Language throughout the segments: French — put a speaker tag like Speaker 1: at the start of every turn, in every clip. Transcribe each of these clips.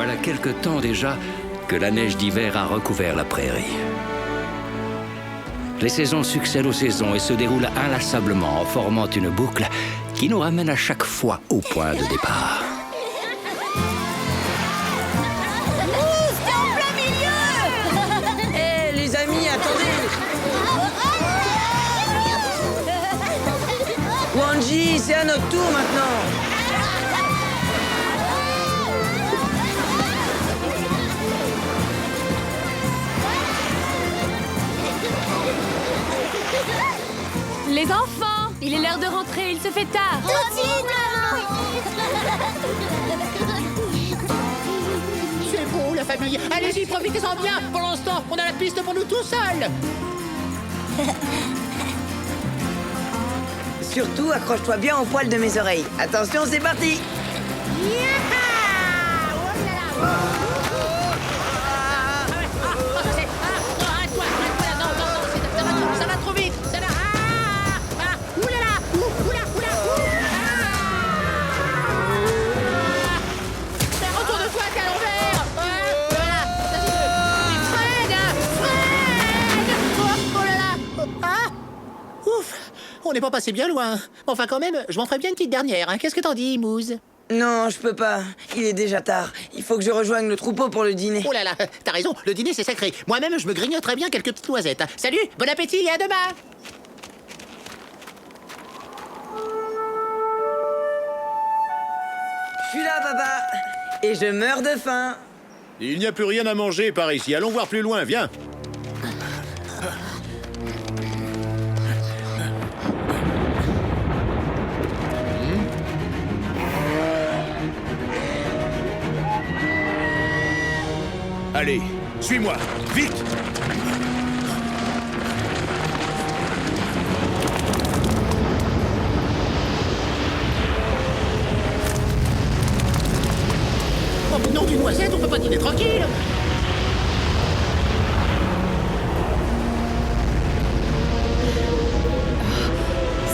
Speaker 1: Voilà quelque temps déjà que la neige d'hiver a recouvert la prairie. Les saisons succèdent aux saisons et se déroulent inlassablement en formant une boucle qui nous ramène à chaque fois au point de départ.
Speaker 2: Mousse, t'es en plein milieu.
Speaker 3: Hé, les amis, attendez. Wanji, c'est à notre tour maintenant.
Speaker 2: Les enfants, il est l'heure de rentrer, il se fait tard.
Speaker 4: C'est beau, la famille. Allez-y, profitez-en bien. Pour l'instant, on a la piste pour nous tout seuls.
Speaker 3: Surtout, accroche-toi bien au poil de mes oreilles. Attention, c'est parti.
Speaker 4: Ça va trop vite. Ça va. Oulala. Retourne-toi, t'es à l'envers. Voilà. Fred. Oh là là. Ah. Ouf. On n'est pas passé bien loin. Enfin, quand même, je m'en ferais bien une petite dernière. Hein. Qu'est-ce que t'en dis, Mousse?
Speaker 3: Non, je peux pas. Il est déjà tard. Il faut que je rejoigne le troupeau pour le dîner.
Speaker 4: Oh là là, t'as raison, le dîner c'est sacré. Moi-même, je me grignoterais bien quelques petites noisettes. Salut, bon appétit et à demain.
Speaker 3: Je suis là, papa. Et je meurs de faim.
Speaker 5: Il n'y a plus rien à manger par ici. Allons voir plus loin, viens. Allez, suis-moi, vite!
Speaker 4: Oh mais non, d'une noisette, on peut pas dîner tranquille.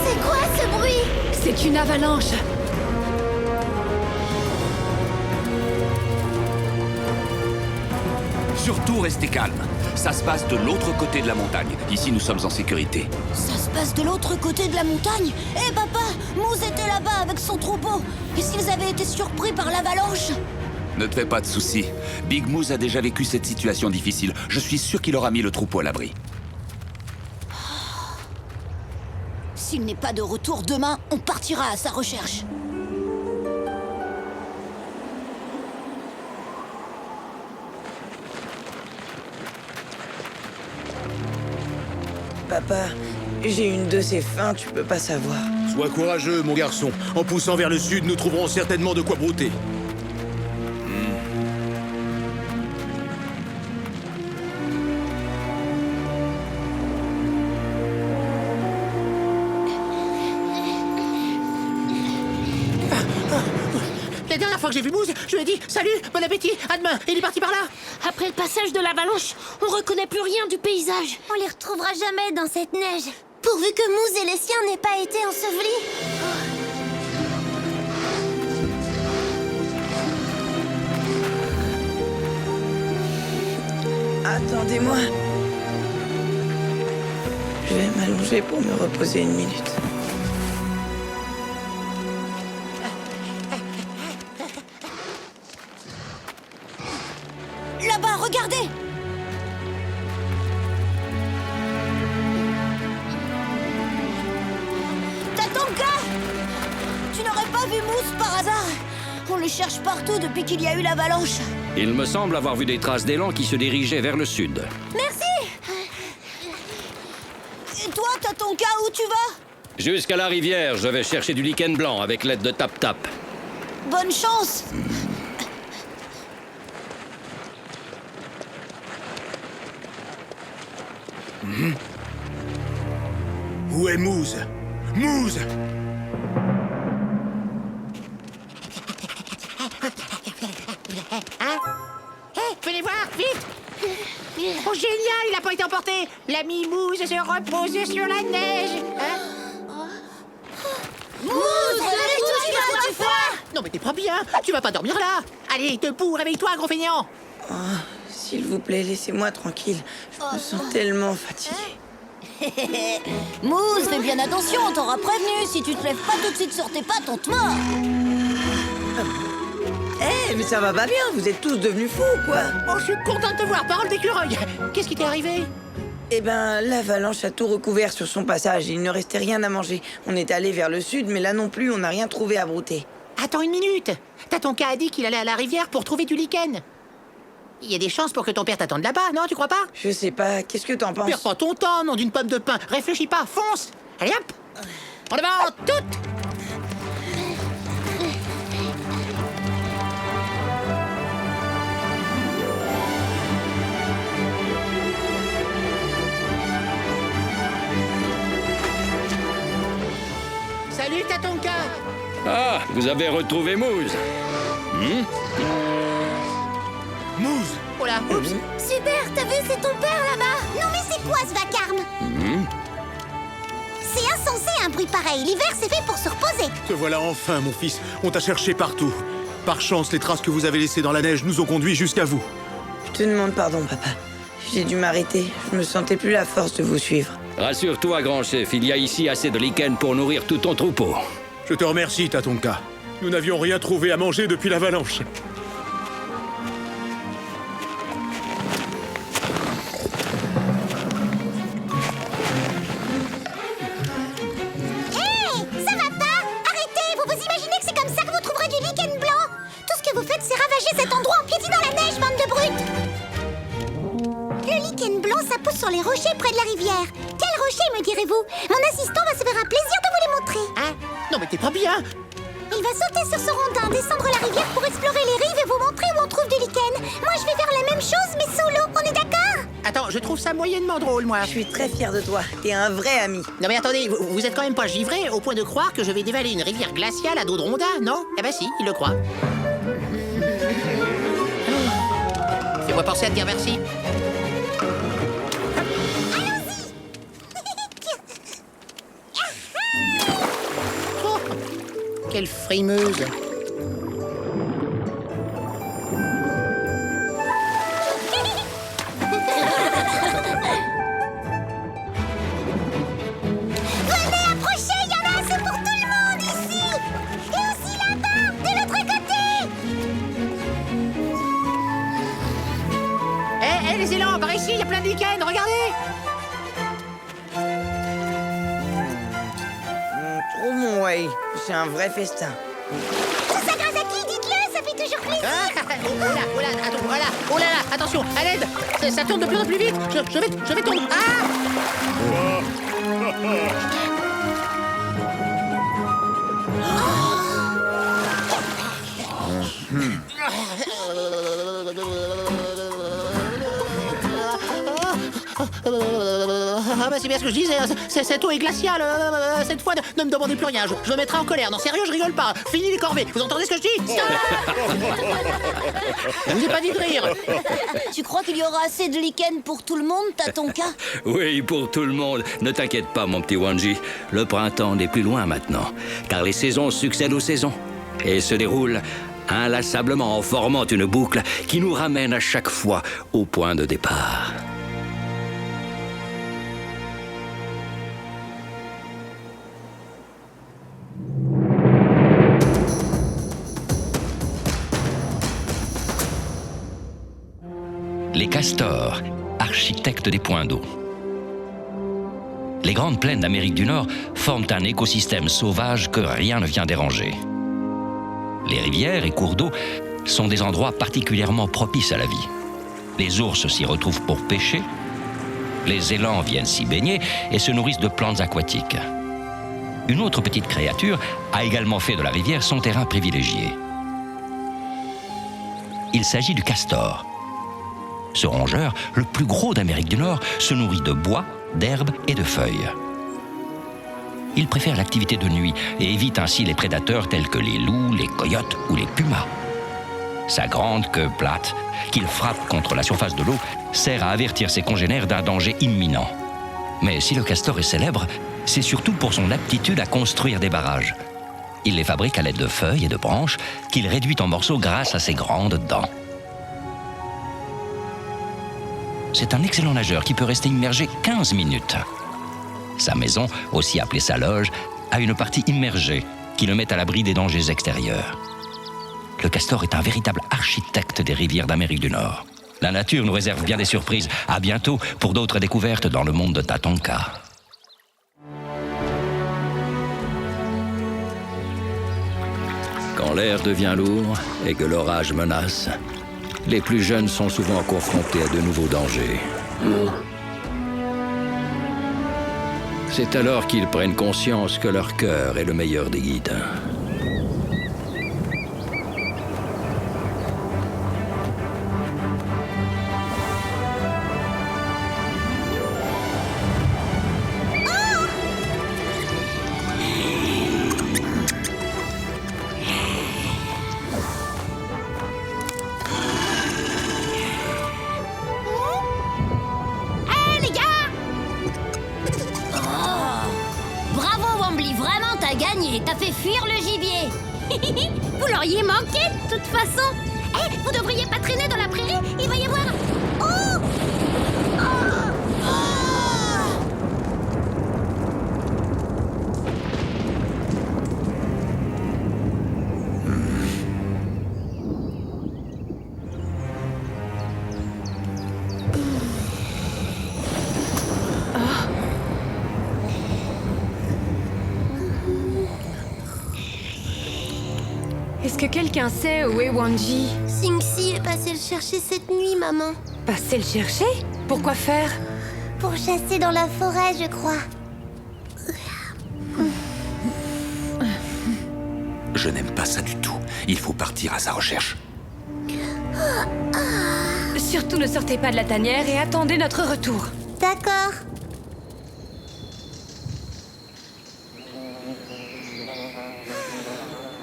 Speaker 2: C'est quoi ce bruit? C'est une avalanche.
Speaker 6: Surtout restez calme. Ça se passe de l'autre côté de la montagne. Ici, nous sommes en sécurité.
Speaker 2: Ça se passe de l'autre côté de la montagne? Eh papa, Mousse était là-bas avec son troupeau. Et s'ils avaient été surpris par l'avalanche?
Speaker 6: Ne te fais pas de soucis. Big Moose a déjà vécu cette situation difficile. Je suis sûr qu'il aura mis le troupeau à l'abri.
Speaker 2: S'il n'est pas de retour demain, on partira à sa recherche.
Speaker 3: Papa, j'ai une de ces faims, tu peux pas savoir.
Speaker 5: Sois courageux, mon garçon. En poussant vers le sud, nous trouverons certainement de quoi brouter.
Speaker 4: La dernière fois que j'ai vu Mousse, je lui ai dit salut, bon appétit, à demain. Et il est parti par là.
Speaker 7: Après le passage de l'avalanche, on reconnaît plus rien du paysage.
Speaker 2: On les retrouvera jamais dans cette neige. Pourvu que Mousse et les siens n'aient pas été ensevelis.
Speaker 3: Attendez-moi. Je vais m'allonger pour me reposer une minute.
Speaker 2: Là-bas, regardez! Tatanka! Tu n'aurais pas vu Mousse par hasard? On le cherche partout depuis qu'il y a eu l'avalanche.
Speaker 1: Il me semble avoir vu des traces d'élan qui se dirigeaient vers le sud.
Speaker 2: Merci! Et toi, Tatanka, où tu vas?
Speaker 1: Jusqu'à la rivière, je vais chercher du lichen blanc avec l'aide de Tap Tap.
Speaker 2: Bonne chance!
Speaker 5: Où est Moose? Moose!
Speaker 4: Fais-les voir, vite. Oh, génial, il n'a pas été emporté. L'ami Mousse se repose sur la neige. Hein?
Speaker 2: Mousse, revenez tout de suite à votre foi!
Speaker 4: Non mais t'es pas bien. Tu vas pas dormir là. Allez, debout, réveille-toi, gros feignant.
Speaker 3: S'il vous plaît, laissez-moi tranquille. Je me sens tellement fatiguée.
Speaker 2: Mousse, fais bien attention, on t'aura prévenu. Si tu te lèves pas tout de suite sur tes pattes, on te mord.
Speaker 3: Mais ça va pas bien, vous êtes tous devenus fous, quoi.
Speaker 4: Oh, je suis content de te voir, parole d'écureuil. Qu'est-ce qui t'est arrivé?
Speaker 3: Eh ben, l'avalanche a tout recouvert sur son passage. Il ne restait rien à manger. On est allé vers le sud, mais là non plus, on n'a rien trouvé à brouter.
Speaker 4: Attends une minute. Tatonka a dit qu'il allait à la rivière pour trouver du lichen. Il y a des chances pour que ton père t'attende là-bas, non? Tu crois pas?
Speaker 3: Je sais pas, qu'est-ce que t'en penses?
Speaker 4: Perds pas ton temps, nom d'une pomme de pain. Réfléchis pas, fonce. Allez hop. En avant, toutes. Salut Tatonka.
Speaker 1: Ah, vous avez retrouvé Moose.
Speaker 5: Moose!
Speaker 4: Oh là, oups.
Speaker 2: Super, t'as vu, c'est ton père là-bas. Non mais c'est quoi ce vacarme? C'est insensé un bruit pareil. L'hiver c'est fait pour se reposer.
Speaker 5: Te voilà enfin, mon fils. On t'a cherché partout. Par chance, les traces que vous avez laissées dans la neige nous ont conduits jusqu'à vous.
Speaker 3: Je te demande pardon, papa. J'ai dû m'arrêter. Je me sentais plus la force de vous suivre.
Speaker 1: Rassure-toi, grand chef, il y a ici assez de lichen pour nourrir tout ton troupeau.
Speaker 5: Je te remercie, Tatonka. Nous n'avions rien trouvé à manger depuis l'avalanche.
Speaker 2: Hé, ça va pas? Arrêtez, vous vous imaginez que c'est comme ça que vous trouverez du lichen blanc? Tout ce que vous faites, c'est ravager cet endroit en piétinant la neige, bande de brutes. Le lichen blanc, ça pousse sur les rochers près de la rivière. Quel rocher, me direz-vous? Mon assistant va se faire un plaisir de vous les montrer.
Speaker 4: Hein? Non mais t'es pas bien.
Speaker 2: Il va sauter sur ce rondin, descendre la rivière pour explorer les rives et vous montrer où on trouve du lichen. Moi, je vais faire la même chose, mais solo. On est d'accord?
Speaker 4: Attends, je trouve ça moyennement drôle, moi.
Speaker 3: Je suis très fière de toi. T'es un vrai ami.
Speaker 4: Non mais attendez, vous êtes quand même pas givré au point de croire que je vais dévaler une rivière glaciale à dos de rondin, non? Eh ben si, il le croit. Fais-moi penser à te dire merci. Oh, quelle frimeuse.
Speaker 2: Venez, approchez, il y en a assez pour tout le monde ici. Et aussi là-bas, de l'autre côté.
Speaker 4: Eh, les élans, par ici, il y a plein de lichen, regardez.
Speaker 3: Trop bon, ouais. C'est un vrai festin.
Speaker 2: Tout ça grâce à qui? Dites-le, ça fait toujours plaisir.
Speaker 4: Ah, oh là, attends, voilà, oh là là, attention, à l'aide. Ça tourne de plus en plus vite. Je vais tomber. Ah! Ah bah c'est bien ce que je disais, cette eau est glaciale. Cette fois, ne me demandez plus rien, je me mettrai en colère. Non, sérieux, je rigole pas. Fini les corvées, vous entendez ce que je dis? Stop! Je vous ai pas dit de rire.
Speaker 2: Tu crois qu'il y aura assez de lichen pour tout le monde, Tatonka?
Speaker 1: Oui, pour tout le monde. Ne t'inquiète pas, mon petit Wanji. Le printemps n'est plus loin maintenant, car les saisons succèdent aux saisons et se déroulent inlassablement en formant une boucle qui nous ramène à chaque fois au point de départ. Les castors, architectes des points d'eau. Les grandes plaines d'Amérique du Nord forment un écosystème sauvage que rien ne vient déranger. Les rivières et cours d'eau sont des endroits particulièrement propices à la vie. Les ours s'y retrouvent pour pêcher, les élans viennent s'y baigner et se nourrissent de plantes aquatiques. Une autre petite créature a également fait de la rivière son terrain privilégié. Il s'agit du castor. Ce rongeur, le plus gros d'Amérique du Nord, se nourrit de bois, d'herbes et de feuilles. Il préfère l'activité de nuit et évite ainsi les prédateurs tels que les loups, les coyotes ou les pumas. Sa grande queue plate, qu'il frappe contre la surface de l'eau, sert à avertir ses congénères d'un danger imminent. Mais si le castor est célèbre, c'est surtout pour son aptitude à construire des barrages. Il les fabrique à l'aide de feuilles et de branches qu'il réduit en morceaux grâce à ses grandes dents. C'est un excellent nageur qui peut rester immergé 15 minutes. Sa maison, aussi appelée sa loge, a une partie immergée qui le met à l'abri des dangers extérieurs. Le castor est un véritable architecte des rivières d'Amérique du Nord. La nature nous réserve bien des surprises. À bientôt pour d'autres découvertes dans le monde de Tatonka. Quand l'air devient lourd et que l'orage menace, les plus jeunes sont souvent confrontés à de nouveaux dangers. C'est alors qu'ils prennent conscience que leur cœur est le meilleur des guides.
Speaker 2: Hé, les gars! Bravo, Wombly, vraiment, t'as gagné. T'as fait fuir le gibier.
Speaker 7: Vous l'auriez manqué, de toute façon.
Speaker 2: Hé, vous devriez pas traîner dans la prairie. Il va y avoir... Oh!
Speaker 8: Est-ce que quelqu'un sait où est Wanji?
Speaker 2: Singsi est passé le chercher cette nuit, maman.
Speaker 8: Passez le chercher? Pourquoi faire?
Speaker 2: Pour chasser dans la forêt, je crois.
Speaker 6: Je n'aime pas ça du tout. Il faut partir à sa recherche.
Speaker 8: Surtout ne sortez pas de la tanière et attendez notre retour.
Speaker 2: D'accord.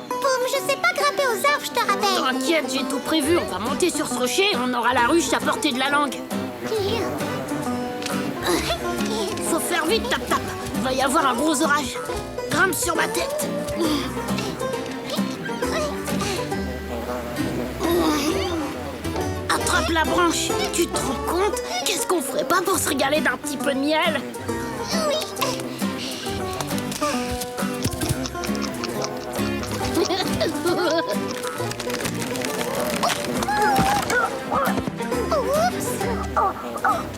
Speaker 2: Poum, je sais pas grimper aux arbres, je te rappelle.
Speaker 7: T'inquiète, j'ai tout prévu. On va monter sur ce rocher et on aura la ruche à portée de la langue. Faut faire vite, tap-tap. Il va y avoir un gros orage. Grimpe sur ma tête. Attrape la branche. Tu te rends compte? Qu'est-ce qu'on ferait pas pour se régaler d'un petit peu de miel?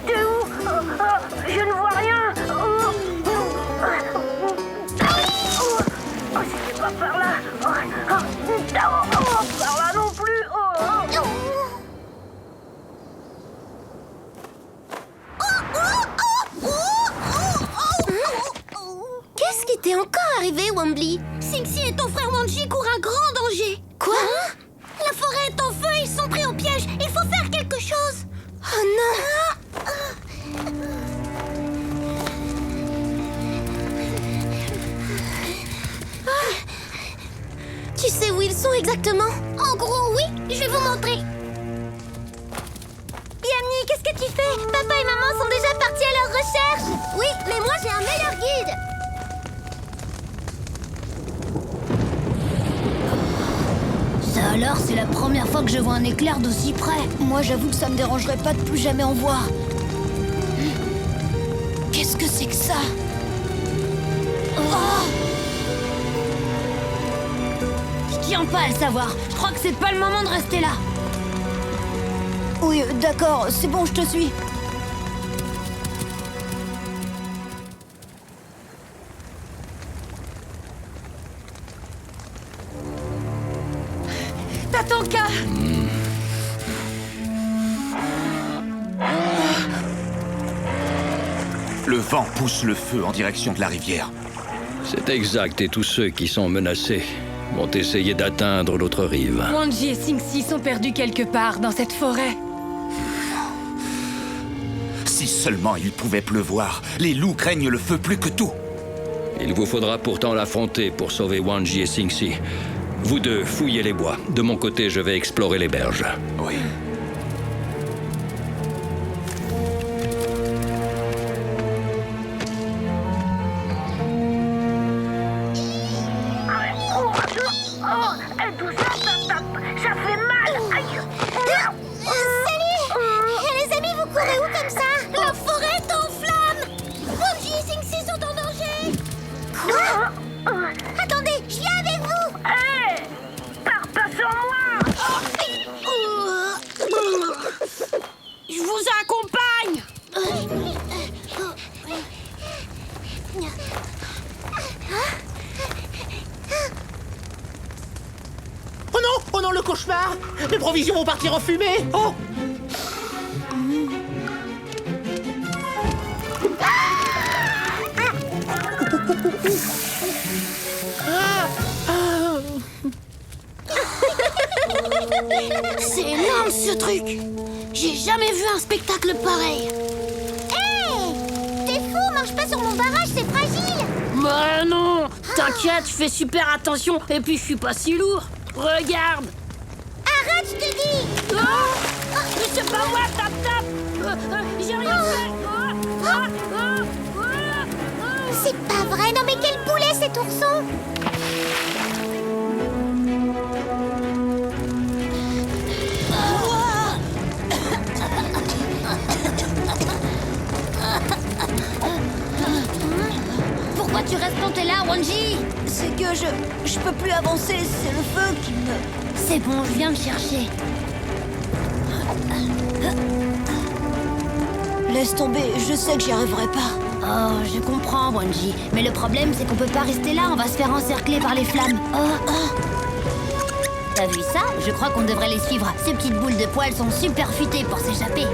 Speaker 7: T'es où? Je ne vois rien. C'était pas par là. Par là non plus.
Speaker 2: Qu'est-ce qui t'est encore arrivé, Wombly?
Speaker 7: Singsi et ton frère Wanji courent un grand danger.
Speaker 2: Quoi?
Speaker 7: La forêt est en feu et ils sont pris au piège. Il faut faire quelque chose.
Speaker 2: Oh non! Tu sais où ils sont exactement?
Speaker 7: En gros, oui. Je vais vous montrer.
Speaker 2: Yamni, qu'est-ce que tu fais? Papa et maman sont déjà partis à leur recherche. Oui, mais moi j'ai un meilleur guide.
Speaker 9: Ça alors, c'est la première fois que je vois un éclair d'aussi près. Moi, j'avoue que ça me dérangerait pas de plus jamais en voir. Qu'est-ce que c'est que ça? Oh! Je tiens pas à le savoir. Je crois que c'est pas le moment de rester là. Oui, d'accord, c'est bon, je te suis.
Speaker 8: Tatonka!
Speaker 6: Le vent pousse le feu en direction de la rivière.
Speaker 1: C'est exact, et tous ceux qui sont menacés vont essayer d'atteindre l'autre rive.
Speaker 8: Wanji et Singsi sont perdus quelque part dans cette forêt.
Speaker 6: Si seulement il pouvait pleuvoir. Les loups craignent le feu plus que tout.
Speaker 1: Il vous faudra pourtant l'affronter pour sauver Wanji et Singsi. Vous deux, fouillez les bois. De mon côté, je vais explorer les berges.
Speaker 6: Oui.
Speaker 7: Tout ça, ça fait mal. Aïe.
Speaker 2: Salut Les amis, vous courez où comme ça? La forêt est en flammes! Bonji et Sing-Si sont en danger! Quoi? Attendez, je viens avec vous!
Speaker 7: Hé, pars pas sur moi. Je vous accompagne.
Speaker 4: Oh non, le cauchemar! Mes provisions vont partir en fumée! Oh!
Speaker 7: C'est énorme ce truc. J'ai jamais vu un spectacle pareil.
Speaker 2: T'es fou, marche pas sur mon barrage, c'est fragile!
Speaker 7: Bah non. T'inquiète, je fais super attention. Et puis je suis pas si lourd. Regarde.
Speaker 2: Arrête, je te dis!
Speaker 7: Mais c'est pas moi, tap. J'ai rien fait.
Speaker 2: C'est pas vrai, non mais quel boulet cet ourson!
Speaker 9: Pourquoi tu restes planté là, Wanji? C'est que je peux plus avancer, c'est le feu qui me... C'est bon, je viens le chercher. Laisse tomber, je sais que j'y arriverai pas. Oh, je comprends, Wanji. Mais le problème, c'est qu'on peut pas rester là, on va se faire encercler par les flammes. T'as vu ça? Je crois qu'on devrait les suivre. Ces petites boules de poils sont super futées pour s'échapper.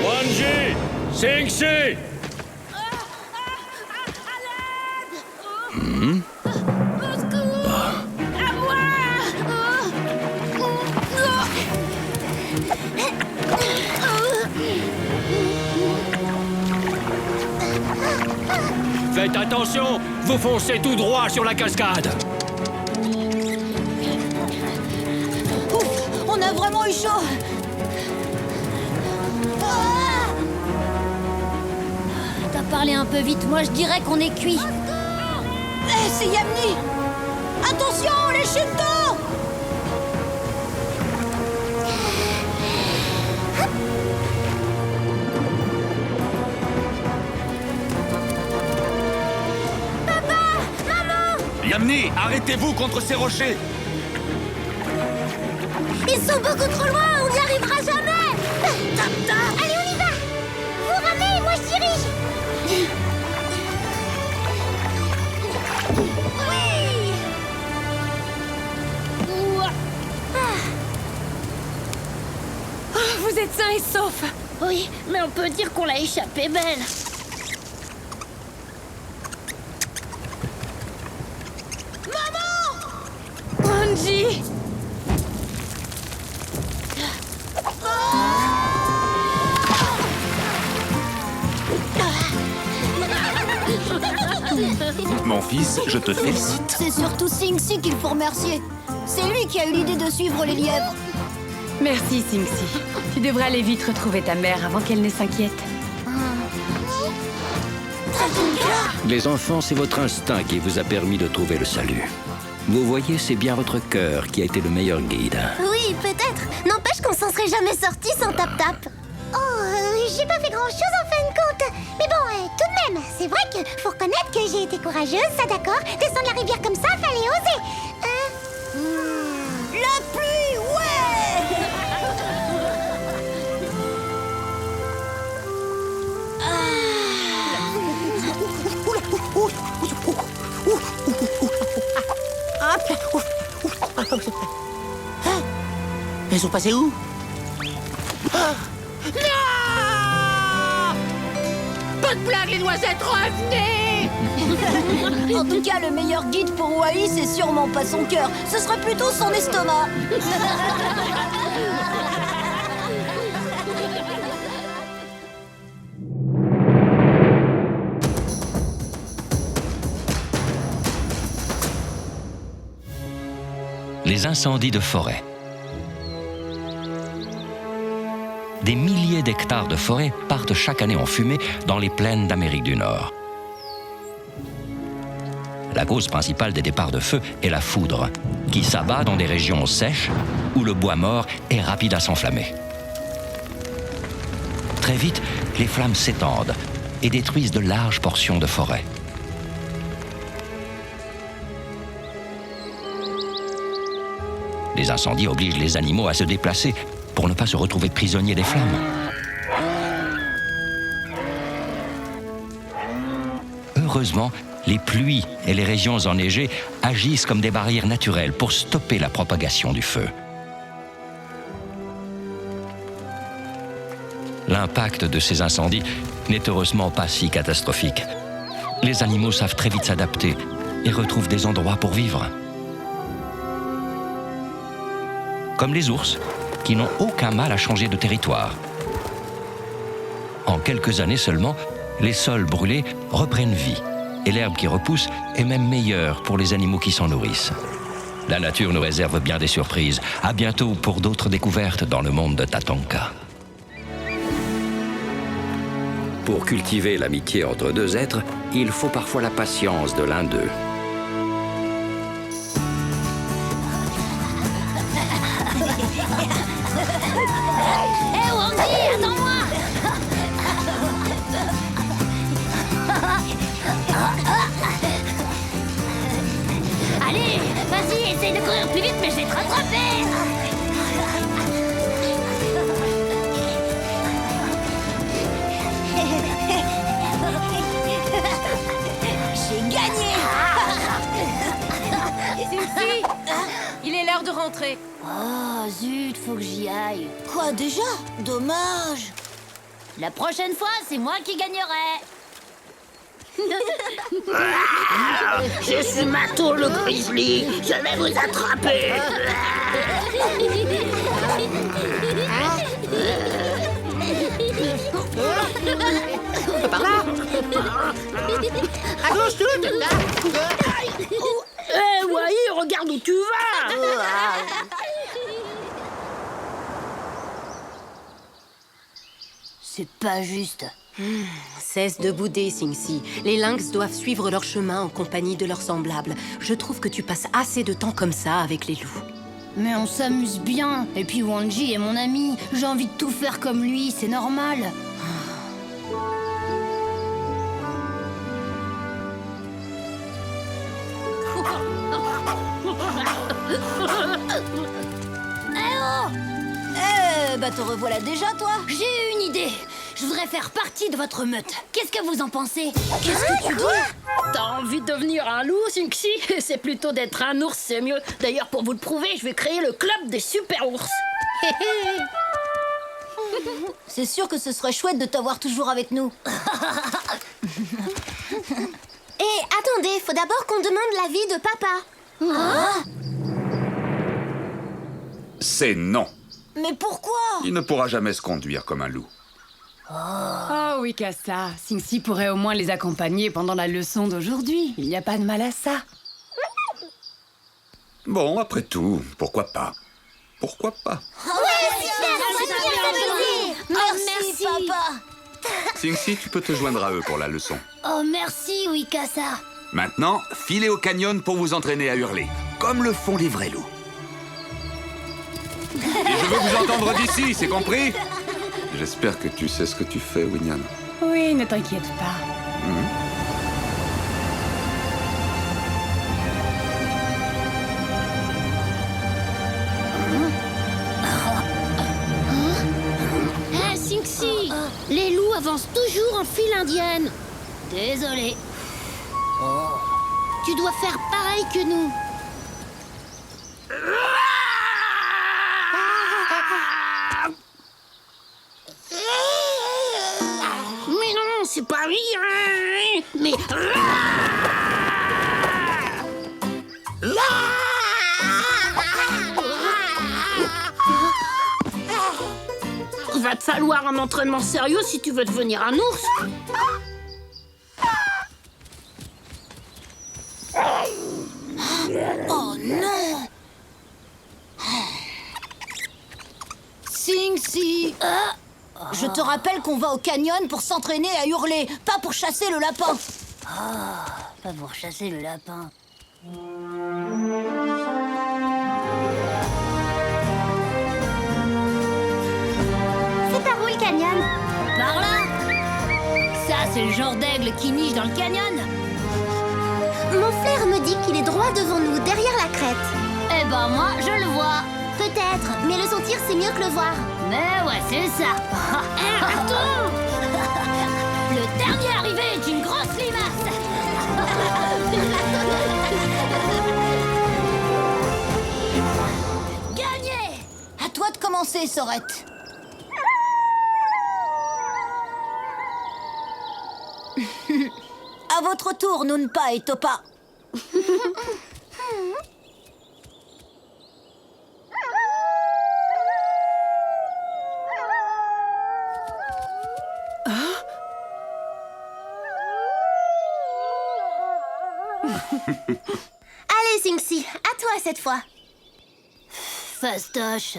Speaker 10: Wanji! Sing-Si!
Speaker 7: Au secours. À moi.
Speaker 10: Faites attention! Vous foncez tout droit sur la cascade!
Speaker 9: Ouf, on a vraiment eu chaud. T'as parlé un peu vite, moi je dirais qu'on est cuit. C'est Yamni. Attention, les chutes d'eau.
Speaker 6: Yamni, arrêtez-vous contre ces rochers!
Speaker 2: Ils sont beaucoup trop loin, on n'y arrivera jamais! Allez, on y va! Vous ramez, moi je dirige! Oui!
Speaker 8: Vous êtes sains et saufs.
Speaker 7: Oui, mais on peut dire qu'on l'a échappé belle.
Speaker 8: Wanji!
Speaker 6: Mon fils, je te félicite.
Speaker 9: C'est surtout Sing-Si qu'il faut remercier. C'est lui qui a eu l'idée de suivre les lièvres.
Speaker 8: Merci, Sing-Si. Tu devrais aller vite retrouver ta mère avant qu'elle ne s'inquiète.
Speaker 1: Les enfants, c'est votre instinct qui vous a permis de trouver le salut. Vous voyez, c'est bien votre cœur qui a été le meilleur guide.
Speaker 2: Oui, peut-être. N'empêche qu'on s'en serait jamais sorti sans tap-tap. J'ai pas fait grand-chose en fin de compte. Mais bon, tout de même, c'est vrai que faut reconnaître que j'ai été courageuse, ça d'accord. Descendre la rivière comme ça, fallait oser.
Speaker 9: La pluie, ouais.
Speaker 4: Elles sont passées où? Pas de blague, les noisettes, revenez!
Speaker 9: En tout cas, le meilleur guide pour Wai, c'est sûrement pas son cœur. Ce serait plutôt son estomac.
Speaker 1: Les incendies de forêt. Des milliers d'hectares de forêt partent chaque année en fumée dans les plaines d'Amérique du Nord. La cause principale des départs de feu est la foudre, qui s'abat dans des régions sèches où le bois mort est rapide à s'enflammer. Très vite, les flammes s'étendent et détruisent de larges portions de forêt. Les incendies obligent les animaux à se déplacer pour ne pas se retrouver prisonniers des flammes. Heureusement, les pluies et les régions enneigées agissent comme des barrières naturelles pour stopper la propagation du feu. L'impact de ces incendies n'est heureusement pas si catastrophique. Les animaux savent très vite s'adapter et retrouvent des endroits pour vivre. Comme les ours, qui n'ont aucun mal à changer de territoire. En quelques années seulement, les sols brûlés reprennent vie et l'herbe qui repousse est même meilleure pour les animaux qui s'en nourrissent. La nature nous réserve bien des surprises. À bientôt pour d'autres découvertes dans le monde de Tatanka. Pour cultiver l'amitié entre deux êtres, il faut parfois la patience de l'un d'eux.
Speaker 2: Hé, Wandy, attends-moi! Allez, vas-y, essaye de courir plus vite, mais je vais te rattraper! J'ai gagné!
Speaker 8: Cynthia, il est l'heure de rentrer.
Speaker 2: Oh, zut, faut que j'y aille. Quoi, déjà? Dommage. La prochaine fois, c'est moi qui gagnerai.
Speaker 7: Je suis Mato le grizzly. Je vais vous attraper.
Speaker 4: Par là. À gauche, tout là.
Speaker 7: Eh, Wai, regarde où tu vas.
Speaker 9: C'est pas juste.
Speaker 11: Cesse de bouder, Singsi. Les lynx doivent suivre leur chemin en compagnie de leurs semblables. Je trouve que tu passes assez de temps comme ça avec les loups.
Speaker 9: Mais on s'amuse bien. Et puis Wanji est mon ami. J'ai envie de tout faire comme lui, c'est normal. Bah te revoilà déjà, toi? J'ai une idée. Je voudrais faire partie de votre meute. Qu'est-ce que vous en pensez? Qu'est-ce que tu dis?
Speaker 7: T'as envie de devenir un loup, Singsi? C'est plutôt d'être un ours, c'est mieux. D'ailleurs, pour vous le prouver, je vais créer le club des super ours.
Speaker 9: C'est sûr que ce serait chouette de t'avoir toujours avec nous.
Speaker 2: Et attendez, faut d'abord qu'on demande l'avis de papa.
Speaker 6: C'est non.
Speaker 9: Mais pourquoi?
Speaker 6: Il ne pourra jamais se conduire comme un loup.
Speaker 8: Oh oui, Kassa. Singsi pourrait au moins les accompagner pendant la leçon d'aujourd'hui. Il n'y a pas de mal à ça.
Speaker 6: Bon, après tout, pourquoi pas? Pourquoi pas?
Speaker 9: Merci, papa.
Speaker 6: Singsi, tu peux te joindre à eux pour la leçon.
Speaker 9: Oh, merci, Wikasa.
Speaker 6: Maintenant, filez au canyon pour vous entraîner à hurler, comme le font les vrais loups. Et je veux vous entendre d'ici, c'est compris? J'espère que tu sais ce que tu fais, Winyan.
Speaker 8: Oui, ne t'inquiète pas.
Speaker 7: Hé, Singsi, les loups avancent toujours en file indienne.
Speaker 9: Désolé.
Speaker 7: Tu dois faire pareil que nous. Mais non, c'est pas rien. Mais il va te falloir un entraînement sérieux si tu veux devenir un ours.
Speaker 9: Oh non. Singsi. Je te rappelle qu'on va au canyon pour s'entraîner à hurler, pas pour chasser le lapin. Pas pour chasser le lapin.
Speaker 2: C'est par où le canyon?
Speaker 9: Par là! Ça, c'est le genre d'aigle qui niche dans le canyon.
Speaker 2: Mon flair me dit qu'il est droit devant nous, derrière la crête.
Speaker 9: Eh ben moi, je le vois.
Speaker 2: Peut-être, mais le sentir c'est mieux que le voir.
Speaker 9: Mais ouais, c'est ça.
Speaker 7: Attends!
Speaker 9: Le dernier arrivé est une grosse limace. Gagné! À toi de commencer, Sorette. À votre tour, Noonpa et Topa.
Speaker 2: Allez, Sinxi, à toi cette fois.
Speaker 9: Fastoche.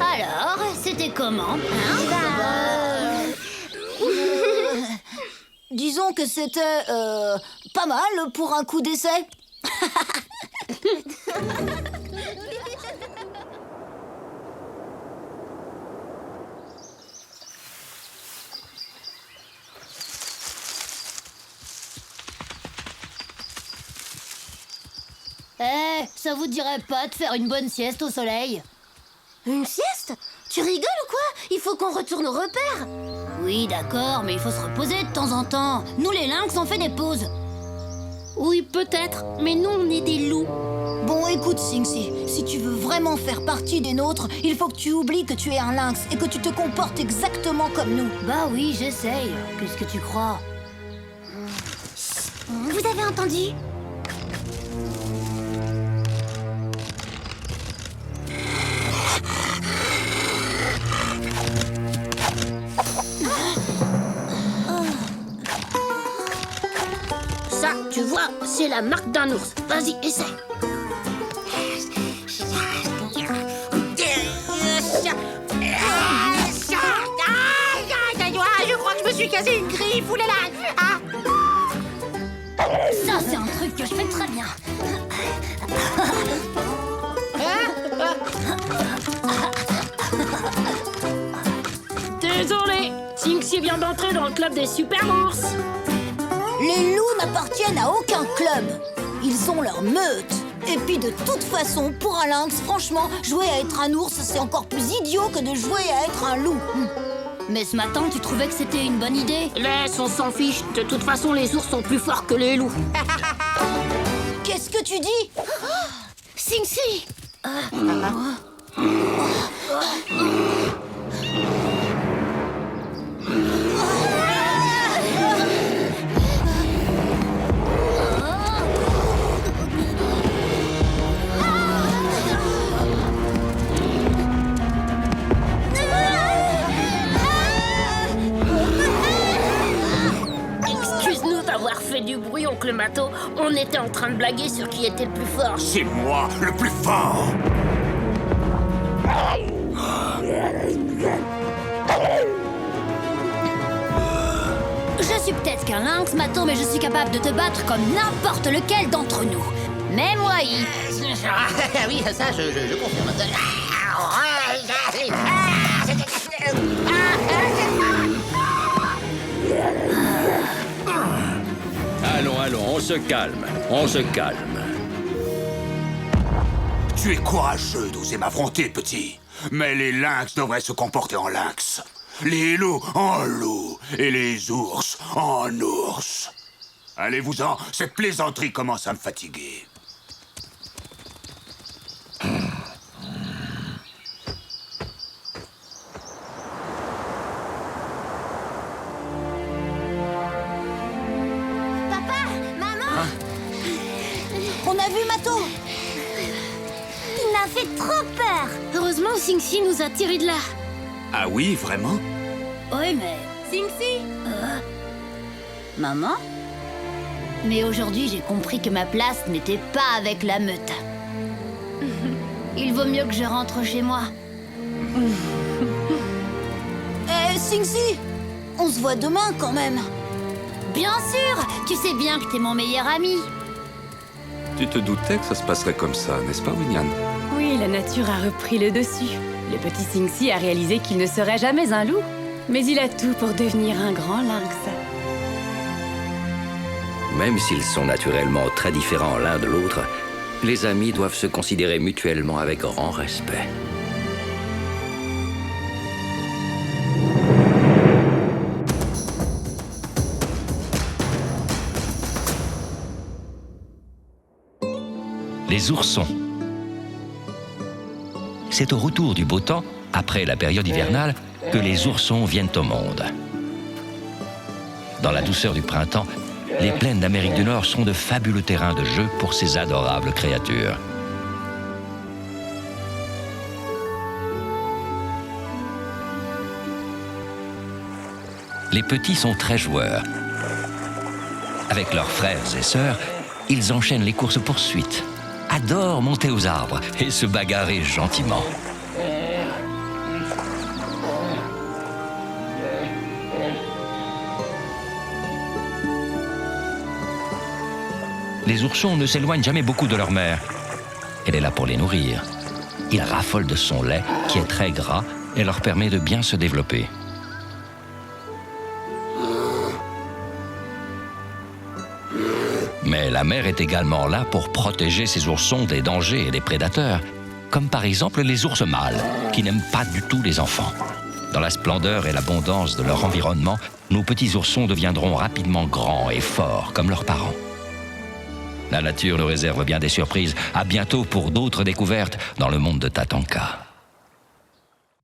Speaker 9: Alors, c'était comment, hein? Disons que c'était pas mal pour un coup d'essai. Ça vous dirait pas de faire une bonne sieste au soleil?
Speaker 2: Une sieste? Tu rigoles ou quoi? Il faut qu'on retourne au repère.
Speaker 9: Oui, d'accord, mais il faut se reposer de temps en temps. Nous, les lynx, on fait des pauses.
Speaker 7: Oui, peut-être, mais nous, on est des loups.
Speaker 9: Bon, écoute, Sinxi, si tu veux vraiment faire partie des nôtres, il faut que tu oublies que tu es un lynx et que tu te comportes exactement comme nous. Bah oui, j'essaye. Qu'est-ce que tu crois?
Speaker 2: Vous avez entendu?
Speaker 7: Ça, tu vois, c'est la marque d'un ours. Vas-y, essaie.
Speaker 4: Je crois que je me suis cassé une griffe, oulala.
Speaker 9: Ça, c'est un truc que je fais très bien.
Speaker 7: Désolé, Sinxi vient d'entrer dans le club des super ours.
Speaker 9: Les loups n'appartiennent à aucun club. Ils ont leur meute. Et puis de toute façon, pour un lynx, franchement, jouer à être un ours, c'est encore plus idiot que de jouer à être un loup. Mais ce matin, tu trouvais que c'était une bonne idée?
Speaker 7: Laisse, on s'en fiche. De toute façon, les ours sont plus forts que les loups.
Speaker 9: Qu'est-ce que tu dis?
Speaker 7: Sinxi! Excuse-nous d'avoir fait du bruit, oncle Mato. On était en train de blaguer sur qui était le plus fort.
Speaker 6: C'est moi le plus fort.
Speaker 9: Je suis peut-être qu'un lynx, Mato, mais je suis capable de te battre comme n'importe lequel d'entre nous. Même moi,
Speaker 4: Oui, ça, je confirme.
Speaker 10: Allons, on se calme, on se calme.
Speaker 6: Tu es courageux d'oser m'affronter, petit. Mais les lynx devraient se comporter en lynx. Les loups en loups. Et les ours en ours. Allez-vous-en, cette plaisanterie commence à me fatiguer.
Speaker 2: Papa, maman,
Speaker 9: On a vu Mato.
Speaker 2: il m'a fait trop peur.
Speaker 7: Heureusement, Sinxi nous a tirés de là.
Speaker 6: Ah oui, vraiment?
Speaker 9: Oui, mais...
Speaker 11: Sinxi,
Speaker 9: Maman?
Speaker 2: Mais aujourd'hui, j'ai compris que ma place n'était pas avec la meute. Il vaut mieux que je rentre chez moi.
Speaker 9: Sing-Si, on se voit demain quand même.
Speaker 2: Bien sûr, tu sais bien que t'es mon meilleur ami.
Speaker 12: Tu te doutais que ça se passerait comme ça, n'est-ce pas, Winyan?
Speaker 8: Oui, la nature a repris le dessus. Le petit Sing-Si a réalisé qu'il ne serait jamais un loup. Mais il a tout pour devenir un grand lynx.
Speaker 1: Même s'ils sont naturellement très différents l'un de l'autre, les amis doivent se considérer mutuellement avec grand respect. Les oursons. C'est au retour du beau temps, après la période hivernale, que les oursons viennent au monde. Dans la douceur du printemps, les plaines d'Amérique du Nord sont de fabuleux terrains de jeu pour ces adorables créatures. Les petits sont très joueurs. Avec leurs frères et sœurs, ils enchaînent les courses-poursuites, adorent monter aux arbres et se bagarrer gentiment. Les oursons ne s'éloignent jamais beaucoup de leur mère. Elle est là pour les nourrir. Ils raffolent de son lait, qui est très gras, et leur permet de bien se développer. Mais la mère est également là pour protéger ses oursons des dangers et des prédateurs, comme par exemple les ours mâles, qui n'aiment pas du tout les enfants. Dans la splendeur et l'abondance de leur environnement, nos petits oursons deviendront rapidement grands et forts comme leurs parents. La nature nous réserve bien des surprises. À bientôt pour d'autres découvertes dans le monde de Tatanka.